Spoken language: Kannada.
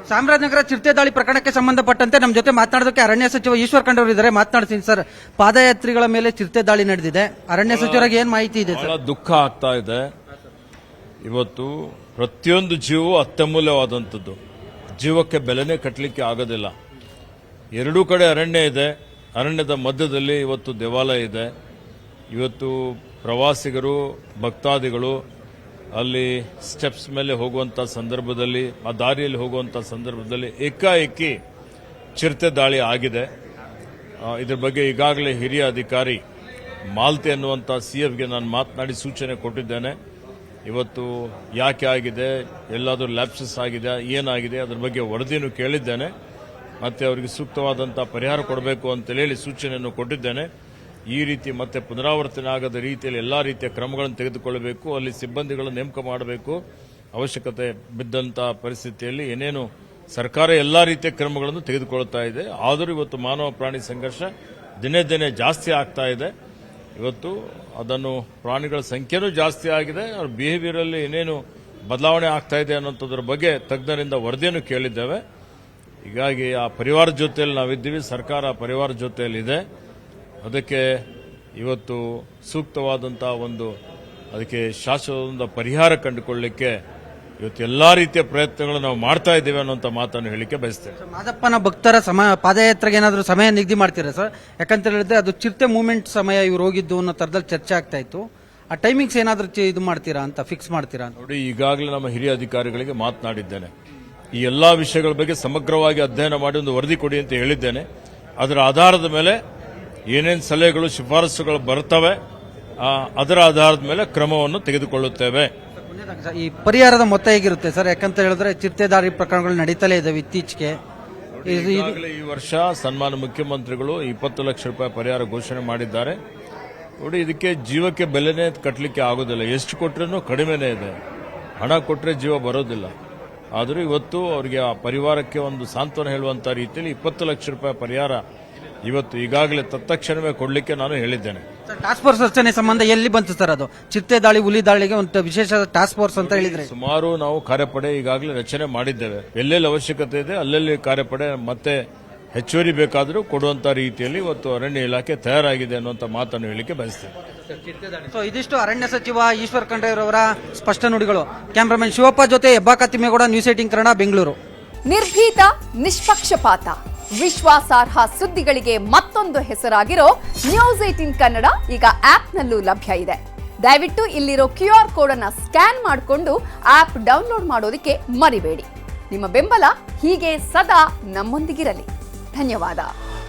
ಚಾಮರಾಜನಗರ ಚಿರತೆ ದಾಳಿ ಪ್ರಕರಣಕ್ಕೆ ಸಂಬಂಧಪಟ್ಟಂತೆ ನಮ್ಮ ಜೊತೆ ಮಾತನಾಡೋದಕ್ಕೆ ಅರಣ್ಯ ಸಚಿವ ಈಶ್ವರ್ ಖಂಡ್ರೆ ಇದ್ದಾರೆ. ಮಾತನಾಡ್ತೀನಿ ಸರ್. ಪಾದಯಾತ್ರಿಗಳ ಮೇಲೆ ಚಿರತೆ ದಾಳಿ ನಡೆದಿದೆ. ಅರಣ್ಯ ಸಚಿವರಿಗೆ ಏನ್ ಮಾಹಿತಿ ಇದೆ ಸರ್? ಬಹಳ ದುಃಖ ಆಗ್ತಾ ಇದೆ. ಇವತ್ತು ಪ್ರತಿಯೊಂದು ಜೀವವು ಅತ್ಯಮೂಲ್ಯವಾದಂಥದ್ದು. ಜೀವಕ್ಕೆ ಬೆಲೆನೇ ಕಟ್ಟಲಿಕ್ಕೆ ಆಗೋದಿಲ್ಲ. ಎರಡೂ ಕಡೆ ಅರಣ್ಯ ಇದೆ. ಅರಣ್ಯದ ಮಧ್ಯದಲ್ಲಿ ಇವತ್ತು ದೇವಾಲಯ ಇದೆ. ಇವತ್ತು ಪ್ರವಾಸಿಗರು ಭಕ್ತಾದಿಗಳು ಅಲ್ಲಿ ಸ್ಟೆಪ್ಸ್ ಮೇಲೆ ಹೋಗುವಂಥ ಸಂದರ್ಭದಲ್ಲಿ, ಆ ದಾರಿಯಲ್ಲಿ ಹೋಗುವಂಥ ಸಂದರ್ಭದಲ್ಲಿ ಏಕಾಏಕಿ ಚಿರತೆ ದಾಳಿ ಆಗಿದೆ. ಇದ್ರ ಬಗ್ಗೆ ಈಗಾಗಲೇ ಹಿರಿಯ ಅಧಿಕಾರಿ ಮಾಲ್ತೆ ಅನ್ನುವಂಥ ಸಿಎಫ್ಗೆ ನಾನು ಮಾತನಾಡಿ ಸೂಚನೆ ಕೊಟ್ಟಿದ್ದೇನೆ. ಇವತ್ತು ಯಾಕೆ ಆಗಿದೆ, ಎಲ್ಲಾದರೂ ಲ್ಯಾಪ್ಸಸ್ ಆಗಿದೆ, ಏನಾಗಿದೆ ಅದ್ರ ಬಗ್ಗೆ ವರದಿಯನ್ನು ಕೇಳಿದ್ದೇನೆ. ಮತ್ತೆ ಅವರಿಗೆ ಸೂಕ್ತವಾದಂಥ ಪರಿಹಾರ ಕೊಡಬೇಕು ಅಂತೇಳಿ ಸೂಚನೆಯನ್ನು ಕೊಟ್ಟಿದ್ದೇನೆ. ಈ ರೀತಿ ಮತ್ತೆ ಪುನರಾವರ್ತನೆ ಆಗದ ರೀತಿಯಲ್ಲಿ ಎಲ್ಲಾ ರೀತಿಯ ಕ್ರಮಗಳನ್ನು ತೆಗೆದುಕೊಳ್ಳಬೇಕು. ಅಲ್ಲಿ ಸಿಬ್ಬಂದಿಗಳನ್ನು ನೇಮಕ ಮಾಡಬೇಕು. ಅವಶ್ಯಕತೆ ಬಿದ್ದಂಥ ಪರಿಸ್ಥಿತಿಯಲ್ಲಿ ಏನೇನು ಸರ್ಕಾರ ಎಲ್ಲಾ ರೀತಿಯ ಕ್ರಮಗಳನ್ನು ತೆಗೆದುಕೊಳ್ಳುತ್ತಾ ಇದೆ. ಆದರೂ ಇವತ್ತು ಮಾನವ ಪ್ರಾಣಿ ಸಂಘರ್ಷ ದಿನೇ ದಿನೇ ಜಾಸ್ತಿ ಆಗ್ತಾ ಇದೆ. ಇವತ್ತು ಅದನ್ನು ಪ್ರಾಣಿಗಳ ಸಂಖ್ಯೆನೂ ಜಾಸ್ತಿ ಆಗಿದೆ. ಅವ್ರ ಬಿಹೇವಿಯರ್ ಅಲ್ಲಿ ಏನೇನು ಬದಲಾವಣೆ ಆಗ್ತಾ ಇದೆ ಅನ್ನೋದ್ರ ಬಗ್ಗೆ ತಜ್ಞರಿಂದ ವರದಿಯನ್ನು ಕೇಳಿದ್ದೇವೆ. ಹೀಗಾಗಿ ಆ ಪರಿವಾರ ಜೊತೆಯಲ್ಲಿ ನಾವಿದ್ದೀವಿ. ಸರ್ಕಾರ ಪರಿವಾರ ಜೊತೆಯಲ್ಲಿದೆ. ಅದಕ್ಕೆ ಇವತ್ತು ಸೂಕ್ತವಾದಂತಹ ಅದಕ್ಕೆ ಶಾಶ್ವತ ಪರಿಹಾರ ಕಂಡುಕೊಳ್ಳಲಿಕ್ಕೆ ಇವತ್ತು ಎಲ್ಲಾ ರೀತಿಯ ಪ್ರಯತ್ನಗಳು ನಾವು ಮಾಡ್ತಾ ಇದ್ದೇವೆ ಅನ್ನೋಂಥ ಮಾತನ್ನು ಹೇಳಿಕೆ ಬಯಸ್ತೇವೆ. ಮಾದಪ್ಪನ ಭಕ್ತರ ಪಾದಯಾತ್ರೆಗೆ ಏನಾದರೂ ಸಮಯ ನಿಗದಿ ಮಾಡ್ತೀರಾ ಸರ್? ಯಾಕಂತ ಹೇಳಿದ್ರೆ ಅದು ಚಿರತೆ ಮೂವ್ಮೆಂಟ್ ಸಮಯ ಇವ್ರು ಹೋಗಿದ್ದು ಅನ್ನೋ ತರದಲ್ಲಿ ಚರ್ಚೆ ಆಗ್ತಾ ಇತ್ತು. ಆ ಟೈಮಿಂಗ್ಸ್ ಏನಾದರೂ ಇದು ಮಾಡ್ತೀರಾ ಅಂತ, ಫಿಕ್ಸ್ ಮಾಡ್ತೀರಾ ಅಂತ? ನೋಡಿ, ಈಗಾಗಲೇ ನಮ್ಮ ಹಿರಿಯ ಅಧಿಕಾರಿಗಳಿಗೆ ಮಾತನಾಡಿದ್ದೇನೆ. ಈ ಎಲ್ಲಾ ವಿಷಯಗಳ ಬಗ್ಗೆ ಸಮಗ್ರವಾಗಿ ಅಧ್ಯಯನ ಮಾಡಿ ಒಂದು ವರದಿ ಕೊಡಿ ಅಂತ ಹೇಳಿದ್ದೇನೆ. ಅದರ ಆಧಾರದ ಮೇಲೆ ಏನೇನು ಸಲಹೆಗಳು ಶಿಫಾರಸುಗಳು ಬರ್ತವೆ, ಅದರ ಆಧಾರದ ಮೇಲೆ ಕ್ರಮವನ್ನು ತೆಗೆದುಕೊಳ್ಳುತ್ತೇವೆ. ಈ ಪರಿಹಾರದ ಮೊತ್ತ ಹೇಗಿರುತ್ತೆ ಸರ್? ಯಾಕಂತ ಹೇಳಿದ್ರೆ ಚಿರತೆ ದಾಳಿ ಪ್ರಕರಣಗಳು ನಡೀತಲೇ ಇದಾವೆ ಇತ್ತೀಚೆಗೆ. ಈಗಾಗಲೇ ಈ ವರ್ಷ ಸನ್ಮಾನ್ಯ ಮುಖ್ಯಮಂತ್ರಿಗಳು 20 ಲಕ್ಷ ರೂಪಾಯಿ ಪರಿಹಾರ ಘೋಷಣೆ ಮಾಡಿದ್ದಾರೆ. ನೋಡಿ, ಇದಕ್ಕೆ ಜೀವಕ್ಕೆ ಬೆಲೆನೇ ಕಟ್ಟಲಿಕ್ಕೆ ಆಗೋದಿಲ್ಲ. ಎಷ್ಟು ಕೊಟ್ಟರೂ ಕಡಿಮೆನೇ ಇದೆ. ಹಣ ಕೊಟ್ಟರೆ ಜೀವ ಬರೋದಿಲ್ಲ. ಆದರೂ ಇವತ್ತು ಅವರಿಗೆ ಆ ಪರಿವಾರಕ್ಕೆ ಒಂದು ಸಾಂತ್ವನ ಹೇಳುವಂತ ರೀತಿಯಲ್ಲಿ 20 ಲಕ್ಷ ರೂಪಾಯಿ ಪರಿಹಾರ ಇವತ್ತು ಈಗಾಗಲೇ ತತ್ಕ್ಷಣವೇ ಕೊಡಲಿಕ್ಕೆ ನಾನು ಹೇಳಿದ್ದೇನೆ. ಟಾಸ್ಕ್ ಫೋರ್ಸ್ ರಚನೆ ಸಂಬಂಧ ಎಲ್ಲಿ ಬಂತು ಸರ್? ಅದು ಚಿರತೆ ದಾಳಿ, ಹುಲಿ ದಾಳಿಗೆ ಒಂದು ವಿಶೇಷ ಟಾಸ್ಕ್ ಫೋರ್ಸ್ ಅಂತ ಹೇಳಿದ್ರೆ ಸುಮಾರು ನಾವು ಕಾರ್ಯಪಡೆ ಈಗಾಗಲೇ ರಚನೆ ಮಾಡಿದ್ದೇವೆ. ಎಲ್ಲೆಲ್ಲಿ ಅವಶ್ಯಕತೆ ಇದೆ ಅಲ್ಲೆಲ್ಲಿ ಕಾರ್ಯಪಡೆ ಮತ್ತೆ ಹೆಚ್ಚುವರಿ ಬೇಕಾದರೂ ಕೊಡುವಂತ ರೀತಿಯಲ್ಲಿ ಇವತ್ತು ಅರಣ್ಯ ಇಲಾಖೆ ತಯಾರಾಗಿದೆ ಅನ್ನುವಂತ ಮಾತನ್ನು ಹೇಳಿಕೆ ಬಯಸ್ತೇನೆ. ಇದಿಷ್ಟು ಅರಣ್ಯ ಸಚಿವ ಈಶ್ವರ್ ಖಂಡ್ರೆ ಅವರ ಸ್ಪಷ್ಟ ನುಡಿಗಳು. ಕ್ಯಾಮರಾಮನ್ ಶಿವಪ್ಪ ಜೊತೆ ಹೆಬ್ಬಾಕ ತಿಮ್ಮೇಗೌಡ, ನ್ಯೂಸ್ 18 ಕನ್ನಡ, ಬೆಂಗಳೂರು. ನಿರ್ಭೀತ, ನಿಷ್ಪಕ್ಷಪಾತ, ವಿಶ್ವಾಸಾರ್ಹ ಸುದ್ದಿಗಳಿಗೆ ಮತ್ತೊಂದು ಹೆಸರಾಗಿರೋ ನ್ಯೂಸ್ 18 ಕನ್ನಡ ಈಗ ಆಪ್ನಲ್ಲೂ ಲಭ್ಯ ಇದೆ. ದಯವಿಟ್ಟು ಇಲ್ಲಿರೋ QR ಕೋಡ್ ಅನ್ನ ಸ್ಕ್ಯಾನ್ ಮಾಡಿಕೊಂಡು ಆಪ್ ಡೌನ್ಲೋಡ್ ಮಾಡೋದಕ್ಕೆ ಮರಿಬೇಡಿ. ನಿಮ್ಮ ಬೆಂಬಲ ಹೀಗೆ ಸದಾ ನಮ್ಮೊಂದಿಗಿರಲಿ. ಧನ್ಯವಾದ.